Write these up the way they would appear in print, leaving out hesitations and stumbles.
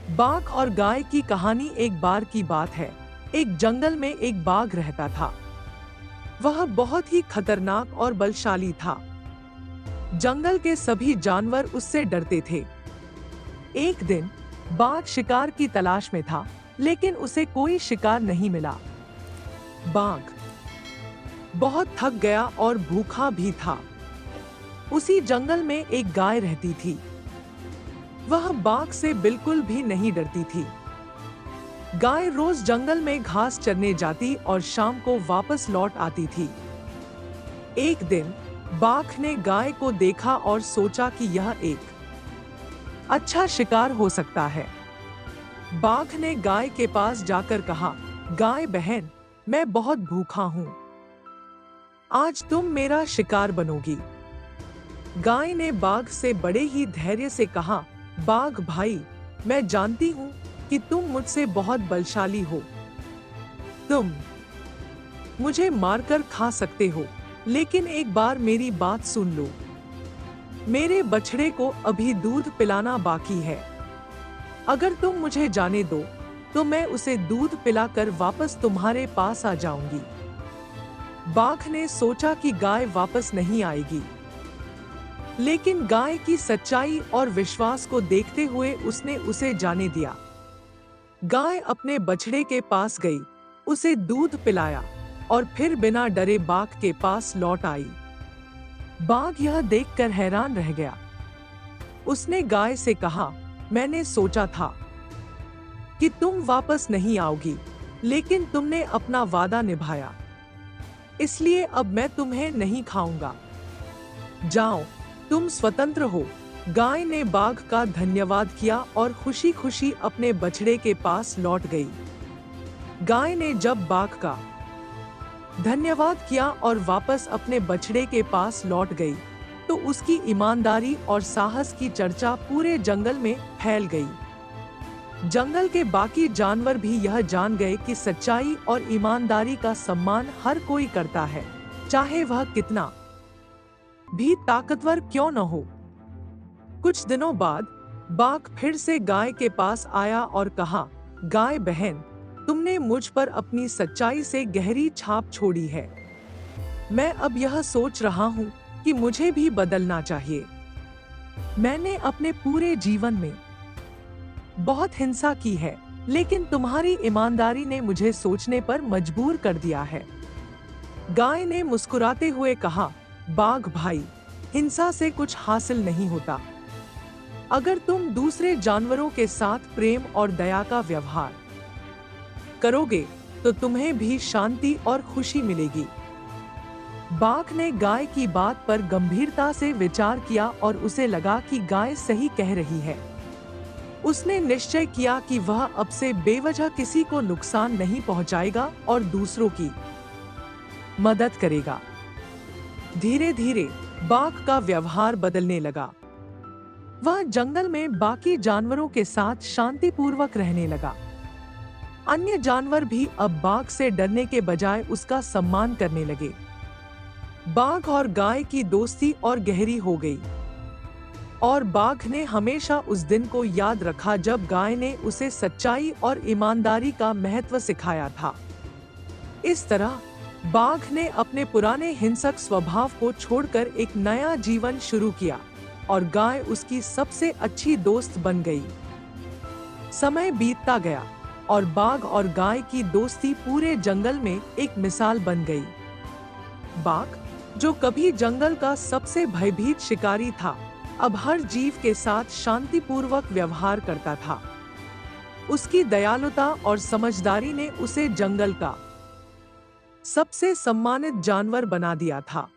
बाघ और गाय की कहानी। एक बार की बात है, एक जंगल में एक बाघ रहता था। वह बहुत ही खतरनाक और बलशाली था। जंगल के सभी जानवर उससे डरते थे। एक दिन बाघ शिकार की तलाश में था, लेकिन उसे कोई शिकार नहीं मिला। बाघ बहुत थक गया और भूखा भी था। उसी जंगल में एक गाय रहती थी। वह बाघ से बिल्कुल भी नहीं डरती थी। गाय रोज जंगल में घास चरने जाती और शाम को वापस लौट आती थी। एक दिन बाघ ने गाय को देखा और सोचा कि यह एक अच्छा शिकार हो सकता है। बाघ ने गाय के पास जाकर कहा, गाय बहन, मैं बहुत भूखा हूं। आज तुम मेरा शिकार बनोगी। गाय ने बाघ से बड़े ही धैर्य से कहा, बाघ भाई, मैं जानती हूं कि तुम मुझसे बहुत बलशाली हो। तुम मुझे मारकर खा सकते हो, लेकिन एक बार मेरी बात सुन लो। मेरे बछड़े को अभी दूध पिलाना बाकी है। अगर तुम मुझे जाने दो, तो मैं उसे दूध पिलाकर वापस तुम्हारे पास आ जाऊंगी। बाघ ने सोचा कि गाय वापस नहीं आएगी, लेकिन गाय की सच्चाई और विश्वास को देखते हुए उसने उसे जाने दिया। गाय अपने बछड़े के पास गई, उसे दूध पिलाया और फिर बिना डरे बाघ के पास लौट आई। बाघ यह देखकर हैरान रह गया। उसने गाय से कहा, मैंने सोचा था कि तुम वापस नहीं आओगी, लेकिन तुमने अपना वादा निभाया, इसलिए अब मैं तुम्हें नहीं खाऊंगा। जाओ, तुम स्वतंत्र हो। गाय ने बाघ का धन्यवाद किया और खुशी खुशी अपने बछड़े के पास लौट गई। गाय ने जब बाघ का धन्यवाद किया और वापस अपने बछड़े के पास लौट गई, तो उसकी ईमानदारी और साहस की चर्चा पूरे जंगल में फैल गई। जंगल के बाकी जानवर भी यह जान गए कि सच्चाई और ईमानदारी का सम्मान हर कोई करता है, चाहे वह कितना भी ताकतवर क्यों न हो। कुछ दिनों बाद बाघ फिर से गाय के पास आया और कहा, गाय बहन, तुमने मुझ पर अपनी सच्चाई से गहरी छाप छोड़ी है। मैं अब यह सोच रहा हूँ कि मुझे भी बदलना चाहिए। मैंने अपने पूरे जीवन में बहुत हिंसा की है, लेकिन तुम्हारी ईमानदारी ने मुझे सोचने पर मजबूर कर दिया है। गाय ने मुस्कुराते हुए कहा, बाघ भाई, हिंसा से कुछ हासिल नहीं होता। अगर तुम दूसरे जानवरों के साथ प्रेम और दया का व्यवहार करोगे, तो तुम्हें भी शांति और खुशी मिलेगी। बाघ ने गाय की बात पर गंभीरता से विचार किया और उसे लगा कि गाय सही कह रही है। उसने निश्चय किया कि वह अब से बेवजह किसी को नुकसान नहीं पहुंचाएगा और दूसरों की मदद करेगा। धीरे धीरे बाघ का व्यवहार बदलने लगा। वह जंगल में बाकी जानवरों के साथ शांतिपूर्वक रहने लगा। अन्य जानवर भी अब बाघ से डरने के बजाय उसका सम्मान करने लगे। बाघ और गाय की दोस्ती और गहरी हो गई, और बाघ ने हमेशा उस दिन को याद रखा जब गाय ने उसे सच्चाई और ईमानदारी का महत्व सिखाया था। इस तरह बाघ ने अपने पुराने हिंसक स्वभाव को छोड़कर एक नया जीवन शुरू किया, और गाय उसकी सबसे अच्छी दोस्त बन गई। समय बीतता गया और बाघ और गाय की दोस्ती पूरे जंगल में एक मिसाल बन गई। बाघ, जो कभी जंगल का सबसे भयभीत शिकारी था, अब हर जीव के साथ शांतिपूर्वक व्यवहार करता था। उसकी दयालुता और समझदारी ने उसे जंगल का सबसे सम्मानित जानवर बना दिया था।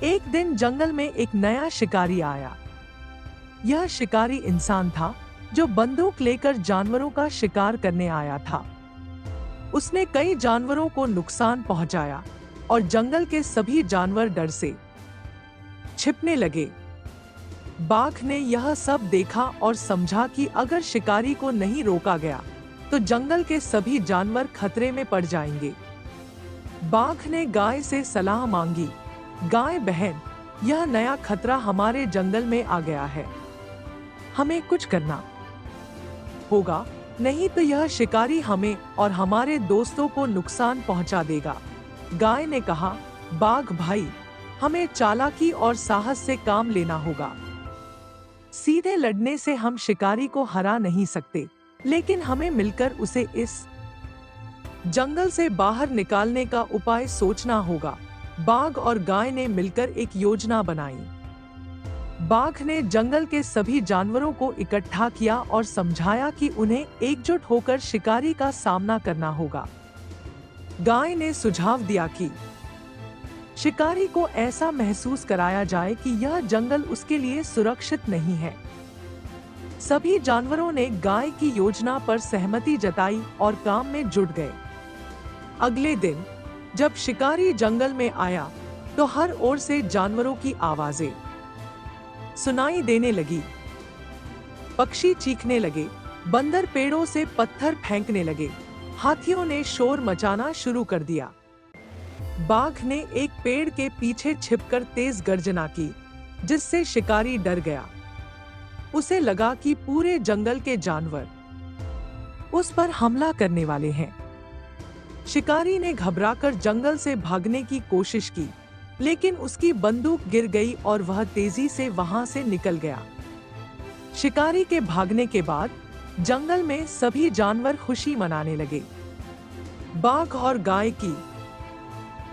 एक दिन जंगल में एक नया शिकारी आया। यह शिकारी इंसान था जो बंदूक लेकर जानवरों का शिकार करने आया था। उसने कई जानवरों को नुकसान पहुंचाया और जंगल के सभी जानवर डर से छिपने लगे। बाघ ने यह सब देखा और समझा कि अगर शिकारी को नहीं रोका गया, तो जंगल के सभी जानवर खतरे में पड़ जाएंगे। बाघ ने गाय से सलाह मांगी, गाय बहन, यह नया खतरा हमारे जंगल में आ गया है। हमें कुछ करना होगा, नहीं तो यह शिकारी हमें और हमारे दोस्तों को नुकसान पहुंचा देगा। गाय ने कहा, बाघ भाई, हमें चालाकी और साहस से काम लेना होगा। सीधे लड़ने से हम शिकारी को हरा नहीं सकते, लेकिन हमें मिलकर उसे इस जंगल से बाहर निकालने का उपाय सोचना होगा। बाघ और गाय ने मिलकर एक योजना बनाई। बाघ ने जंगल के सभी जानवरों को इकट्ठा किया और समझाया कि उन्हें एकजुट होकर शिकारी का सामना करना होगा। गाय ने सुझाव दिया कि शिकारी को ऐसा महसूस कराया जाए कि यह जंगल उसके लिए सुरक्षित नहीं है। सभी जानवरों ने गाय की योजना पर सहमति जताई और काम में जुट गए। अगले दिन जब शिकारी जंगल में आया तो हर ओर से जानवरों की आवाजें सुनाई देने लगी। पक्षी चीखने लगे, बंदर पेड़ों से पत्थर फेंकने लगे, हाथियों ने शोर मचाना शुरू कर दिया। बाघ ने एक पेड़ के पीछे छिपकर तेज गर्जना की, जिससे शिकारी डर गया। उसे लगा कि पूरे जंगल के जानवर उस पर हमला करने वाले हैं। शिकारी ने घबराकर जंगल से भागने की कोशिश की, लेकिन उसकी बंदूक गिर गई और वह तेजी से वहां से निकल गया। शिकारी के भागने के बाद जंगल में सभी जानवर खुशी मनाने लगे। बाघ और गाय की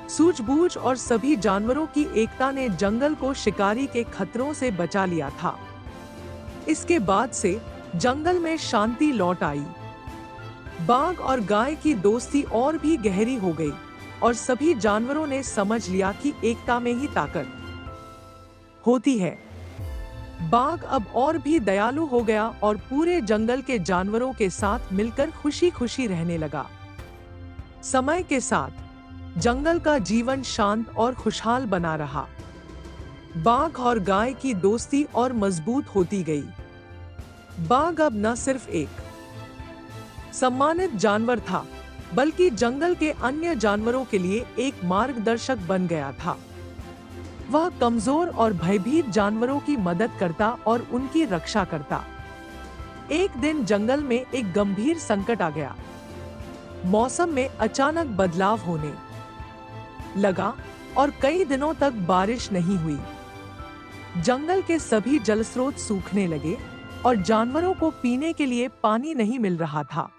सूझबूझ और सभी जानवरों की एकता ने जंगल को शिकारी के खतरों से बचा लिया था। इसके बाद से जंगल में शांति लौट आई। बाघ और गाय की दोस्ती और भी गहरी हो गई और सभी जानवरों ने समझ लिया कि एकता में ही ताकत होती है। बाघ अब और भी दयालु हो गया और पूरे जंगल के जानवरों के साथ मिलकर खुशी खुशी रहने लगा। समय के साथ जंगल का जीवन शांत और खुशहाल बना रहा। बाघ और गाय की दोस्ती और मजबूत होती गई। बाघ अब न सिर्फ एक सम्मानित जानवर था, बल्कि जंगल के अन्य जानवरों के लिए एक मार्गदर्शक बन गया था। वह कमजोर और भयभीत जानवरों की मदद करता और उनकी रक्षा करता। एक दिन जंगल में एक गंभीर संकट आ गया। मौसम में अचानक बदलाव होने लगा और कई दिनों तक बारिश नहीं हुई। जंगल के सभी जलस्रोत सूखने लगे और जानवरों को पीने के लिए पानी नहीं मिल रहा था।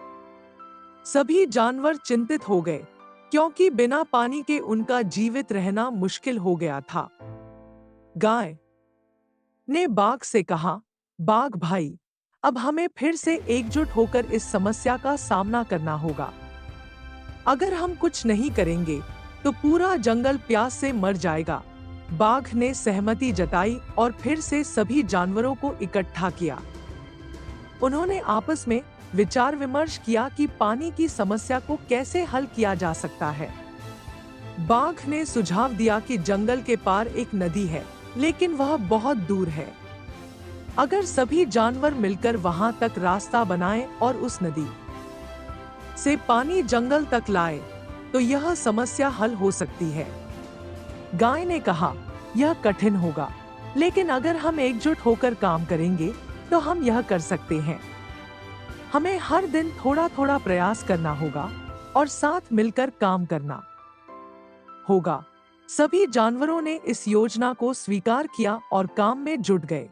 सभी जानवर चिंतित हो गए, क्योंकि बिना पानी के उनका जीवित रहना मुश्किल हो गया था। गाय ने बाघ से कहा, बाघ भाई, अब हमें फिर से एकजुट होकर इस समस्या का सामना करना होगा। अगर हम कुछ नहीं करेंगे तो पूरा जंगल प्यास से मर जाएगा। बाघ ने सहमति जताई और फिर से सभी जानवरों को इकट्ठा किया। उन्होंने आपस में विचार विमर्श किया कि पानी की समस्या को कैसे हल किया जा सकता है। बाघ ने सुझाव दिया कि जंगल के पार एक नदी है, लेकिन वह बहुत दूर है। अगर सभी जानवर मिलकर वहां तक रास्ता बनाएं और उस नदी से पानी जंगल तक लाए, तो यह समस्या हल हो सकती है। गाय ने कहा, यह कठिन होगा, लेकिन अगर हम एकजुट होकर काम करेंगे तो हम यह कर सकते हैं। हमें हर दिन थोड़ा थोड़ा प्रयास करना होगा और साथ मिलकर काम करना होगा। सभी जानवरों ने इस योजना को स्वीकार किया और काम में जुट गए।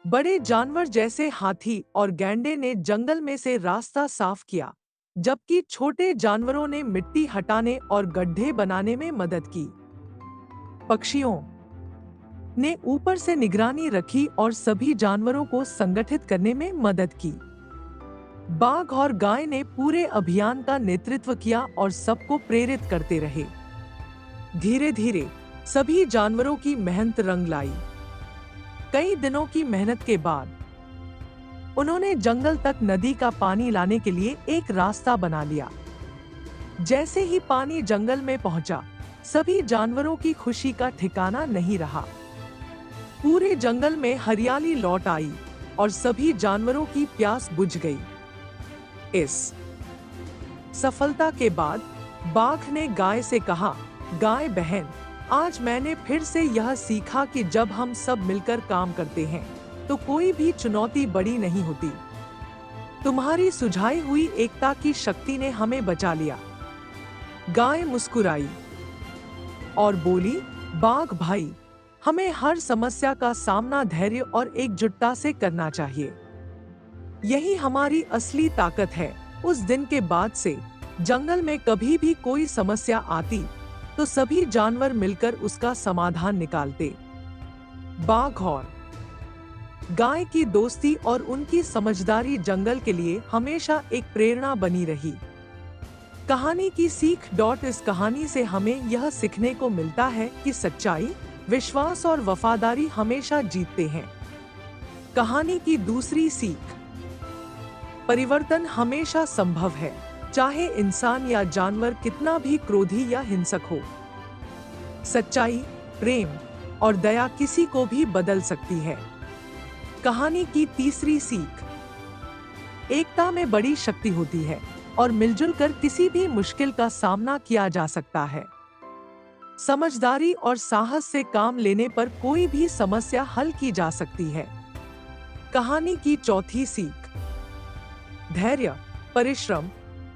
बड़े जानवर जैसे हाथी और गैंडे ने जंगल में से रास्ता साफ किया, जबकि छोटे जानवरों ने मिट्टी हटाने और गड्ढे बनाने में मदद की। पक्षियों ने ऊपर से निगरानी रखी और सभी जानवरों को संगठित करने में मदद की। बाघ और गाय ने पूरे अभियान का नेतृत्व किया और सबको प्रेरित करते रहे। धीरे धीरे सभी जानवरों की मेहनत रंग लाई। कई दिनों की मेहनत के बाद उन्होंने जंगल तक नदी का पानी लाने के लिए एक रास्ता बना लिया। जैसे ही पानी जंगल में पहुंचा, सभी जानवरों की खुशी का ठिकाना नहीं रहा। पूरे जंगल में हरियाली लौट आई और सभी जानवरों की प्यास बुझ गई। इस सफलता के बाद बाघ ने गाय से कहा, गाय बहन, आज मैंने फिर से यह सीखा कि जब हम सब मिलकर काम करते हैं तो कोई भी चुनौती बड़ी नहीं होती। तुम्हारी सुझाई हुई एकता की शक्ति ने हमें बचा लिया। गाय मुस्कुराई और बोली, बाघ भाई, हमें हर समस्या का सामना धैर्य और एकजुटता से करना चाहिए। यही हमारी असली ताकत है। उस दिन के बाद से जंगल में कभी भी कोई समस्या आती तो सभी जानवर मिलकर उसका समाधान निकालते। बाघ और गाय की दोस्ती और उनकी समझदारी जंगल के लिए हमेशा एक प्रेरणा बनी रही। कहानी की सीख। इस कहानी से हमें यह सीखने को मिलता है कि सच्चाई, विश्वास और वफादारी हमेशा जीतते हैं। कहानी की दूसरी सीख। परिवर्तन हमेशा संभव है, चाहे इंसान या जानवर कितना भी क्रोधी या हिंसक हो। सच्चाई, प्रेम और दया किसी को भी बदल सकती है। कहानी की तीसरी सीख। एकता में बड़ी शक्ति होती है और मिलजुल कर किसी भी मुश्किल का सामना किया जा सकता है। समझदारी और साहस से काम लेने पर कोई भी समस्या हल की जा सकती है। कहानी की चौथी सीख। धैर्य, परिश्रम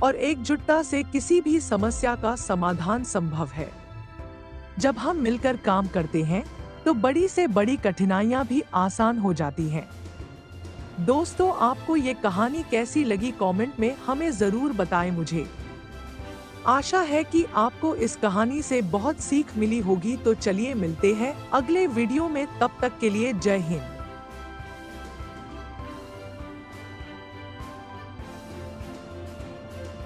और एकजुटता से किसी भी समस्या का समाधान संभव है। जब हम मिलकर काम करते हैं तो बड़ी से बड़ी कठिनाइयां भी आसान हो जाती हैं। दोस्तों, आपको ये कहानी कैसी लगी कमेंट में हमें जरूर बताएं मुझे। आशा है कि आपको इस कहानी से बहुत सीख मिली होगी। तो चलिए मिलते हैं अगले वीडियो में, तब तक के लिए जय हिंद।